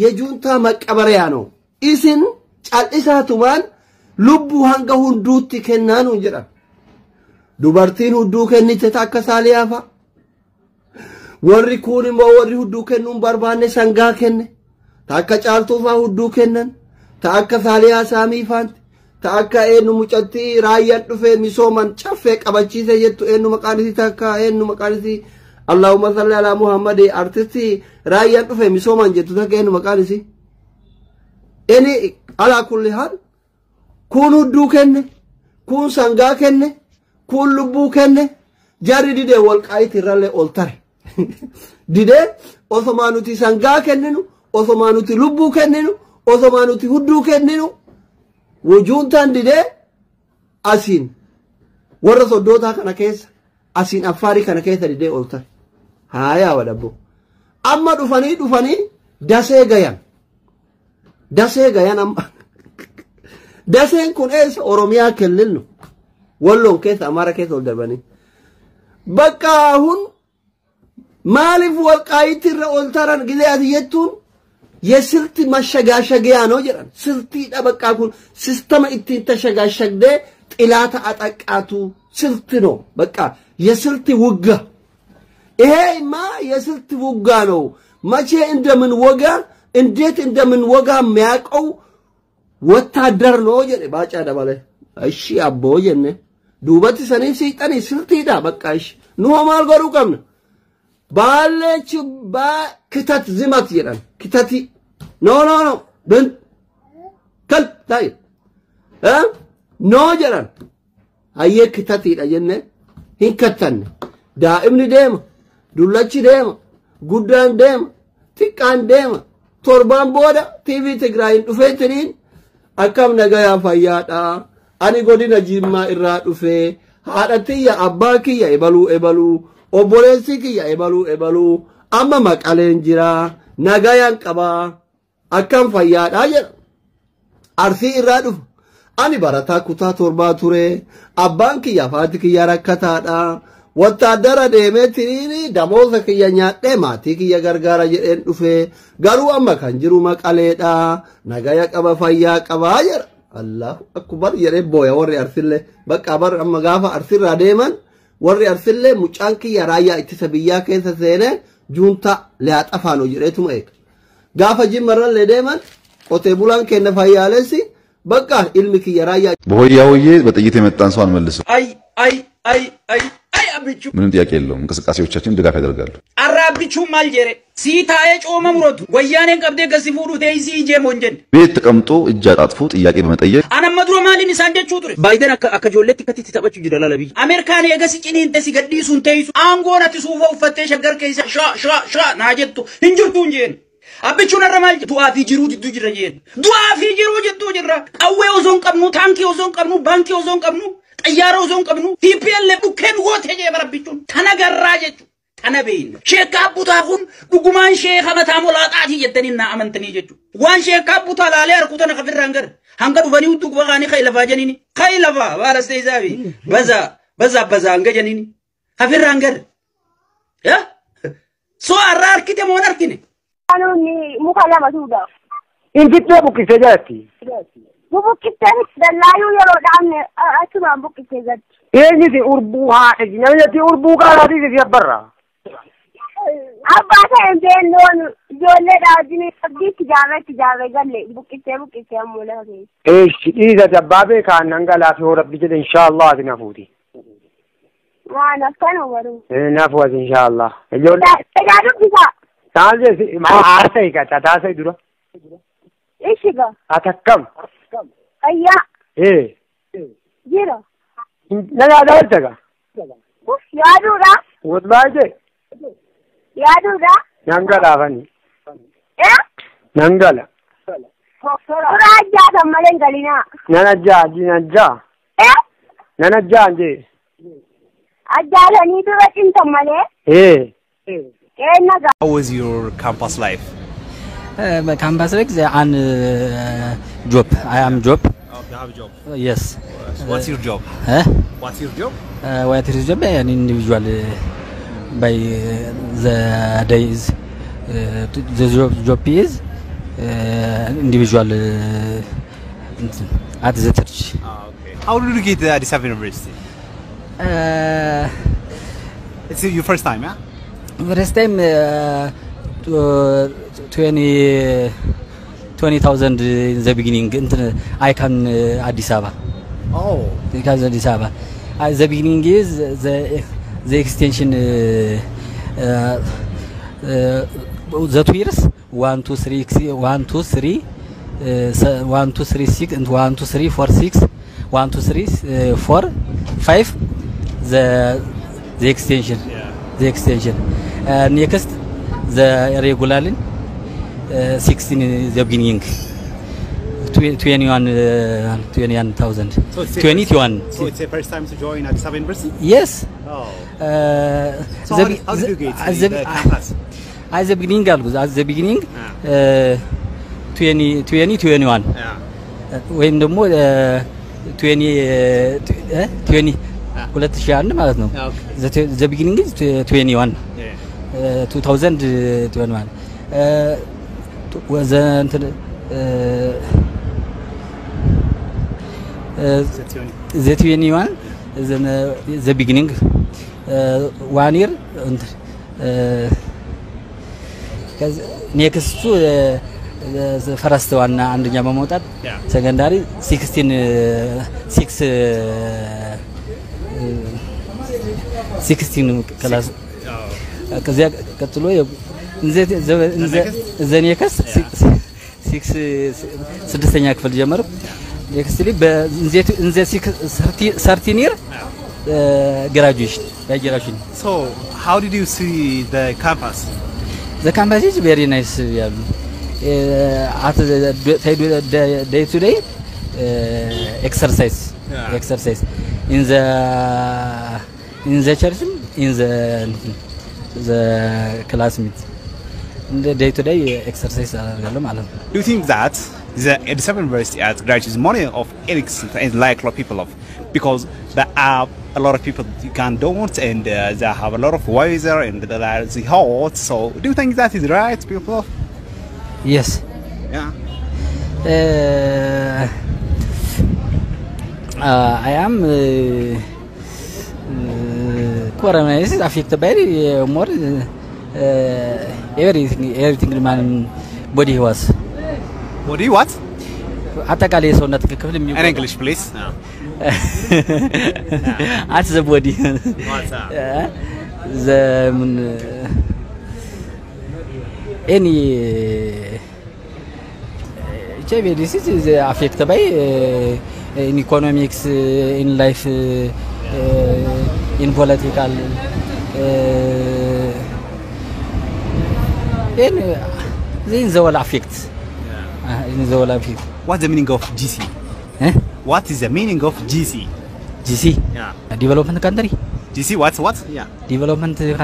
የጁንታ መቀበሪያ ነው ኢስን ጫልሳቱማን ልቡ ሃንጋ ሁንዱት ከናኑ እንጀራ ዱበርቲን ሁዱ ከኒተ ታከሳሊያፋ ወሪ ኩኒ ወሪ ሁዱ ከኑን በርባኔ ሰንጋ ከነ ታከ ጫልቱፋ ሁዱ ከነን ታከ ሳሊያ ሳሚፋን ታከ ኤኑ ሙጨቲ ራያን ዱፌ ሚሶማን ጨፌ ቀበቺሰ የቱ ኤኑ መቃኒሲ ታከ ኤኑ መቃኒሲ اللهم صل على محمد ارتسي رايان ዱፌ ሚሶማን ጀቱ ታከ ኤኑ መቃኒሲ እኔ على كل حال كون ሁዱ ከነ ኩን ሰንጋ ከነ ኩን ልቡ ከነ ጃሪ ዲዴ ወልቃይት ይራለ ኦልተር ዲዴ ኦቶማኑቲ ሰንጋ ከነኑ ኦቶማኑቲ ልቡ ከነኑ ኦቶማኑቲ ሁዱ ከነኑ وجونتان دي اسين ورثو دوتا كنا كيس اسين افاري كنا كيس دي اولتا هايا ودبو اما دفاني داسه غيان اما داسه كون اس اوروميا كللنو ولون كيس امارا كيس ولدبني بقى هون مالف والقايت اولتران غزيات يتون የስልት ማሸጋሸጊያ ነው ይላል ስልት ይደበቃኩን ሲስተም እትተሸጋሸግደ ጥላታ አጠቃቱ ስልት ነው በቃ የስልት ውጋ ይሄማ የስልት ውጋ ነው መቼ እንደምን ወጋ እንዴት እንደምን ወጋ የሚያቀው ወታደር ነው ይላል ባጫ ደባለ እሺ አቦየነ ዱበት ሰኔ ሲጠኔ ስልት ይዳ በቃሽ ነው ማልገሩ ቀም ባለች በክተት ዝመት ይላል كتاتي نو بنت كل طيب نو جران هي كتاتي اجنه هين كتن دائم ديم دولچ ديم غودان ديم تيكان ديم توربان بودا تي في تگراين دفيترين اكم نغيا فيادا اني غودينا جيما إرا دفه هادتي يا اباكي يا ايبلو اوبولنسيكي يا ايبلو اما مقالين جرا نغايان قبا اكم فياد اجر ارسي ارادو اني برتا كوتا توربا توري ابانك يا فاتك يا ركتادا وتادر ديمتريني دموزك يا نياده ماتيك يا غرغارا جدن دفه غارو اما كانجرو مقاليدا نغايا قبا فيا قبا اجر الله اكبر يربو يا وري ارسله بقى بر اما غافا ارسل راديمن وري ارسله مچانك يا رايا اتسبيا كيسه سينه جونتا ሊያጠፋ ነው ጅሬቱም አይክ ጋፋ ጅመረን ለደማን ኦቴቡላን ከነፋያለሲ በቃ ኢልሚክ የራያ በሆያውዬ በጥይት የመጣን ሰው አንመልሰው አይ አብቹ ምንም ጥያቄ የለውም እንቅስቃሴዎቻችን ድጋፍ ያደርጋሉ አራብቹ ማልጀሬ ሲታዬ ጮመ ሙሮቱ ወያኔን ቀብደ ገሲፉዱ ተይሲ ጀሞንጀን ቤት ተቀምጦ እጅ አጣጥፎ ጥያቄ በመጠየቅ አነመድሮ ማሊን ሳንደቹ ጥሩ ባይደን አከጆለት ከቲት ተበቹ ጅደላላቢ አሜሪካን የገሲጭኒ እንደሲ ገዲሱን ተይሱ አንጎራት ሱፈው ፈተሽ ገር ከይሳ ሻ ናጀቱ እንጅርቱ እንጀን አብቹ ነረማል ዱአፊ ጅሩ ጅዱ ጅረየን ዱአፊ ጅሩ ጅዱ ጅራ አዌው ዞን ቀብኑ ታንኪው ዞን ቀብኑ ባንኪው ዞን ቀብኑ ጠያራው ዞን ቀብኑ ቲፒኤል ዱከን ጎተጀ በረብቹን ተነገራጀቹ ተነበይን ሼክ አቡታሁን ጉጉማን ሼክ አመታሞላጣቲ የደኒና አመንተኒ ጀቹ ዋን ሼክ አቡታ ላለ አርኩተነ ከፍራንገር hangaru bani utu bagani khaylafa janini khaylafa warastayzabi baza angajanini hafirrangar ya so arrar kite monarkine anoni mukallama suda injitto bukite jati bukite dalayu yoro damne atuma bukite jati eniti urbu ha ejinati urbu kala di barra abba ta ende non jolle dajini sabdi tijave galle bukite amula ke iza jababe kan nangala fi rabbi jid inshallah adnafuti wa nafano waru nafwa inshallah jolle tajadu bisa taje ma artai ka tatasai dura ishiga atakam ayya jira naga daga yadura wodbaje yadura nangala fani nangala raja samalen galina nanaja anje ajala ni dura tin samale naga. How was your campus life? My campus life and job. I am job. Oh, you have a job? Yes. What's your job? What's your job? What is job? An individual by the days. The job is individual at the church. Okay. How did you get to Addis Ababa University? It's your first time, yeah? First time 20,000 in the beginning. I can Addis Ababa. Oh. Because Addis Ababa. At the beginning is the extension. The 2 years 1 2 3 1 2 3 1 2 3 6 and 1 2 3 4 6 1 2 3 4 5 the extension. Yeah. The extension. Next the regular 16 the beginning 21,000 So it's 21. So it's the first time to join Addis Ababa University? Yes. Oh. So the how did you get at to the campus? at the beginning at the beginning 2021 ወይም ደግሞ 2021 ማለት ነው the beginning is 21 2021 was the 21 is the beginning 1 year and next to the first one አንደኛ በመውጣት secondary 16 ክላስ ከዚያ ቀጥሎ the next 6ኛ ክፍል ጀመረ actually in the 13 year graduation. So how did you see the campus? The campus is very nice. At the day to day exercise in the church, in the classmates, in the day to day exercise. Do you think that the Addis Ababa University has graduates money of ethics and like a lot of people of because there are a lot of people you can don't and they have a lot of weather and the hot. So do you think that is right, people? Yes. Yeah. I am corona is affected by more everything man body was. Body what? አጠቃላይ የሰውነት ክፍል In English, please. At the body. What's that? The any this is affected by in economics, in life, in political, in the whole affects. In the whole affects. What's the meaning of GC? What is the meaning of GC? GC? Yeah. Development country. GC, what? Yeah. Development country.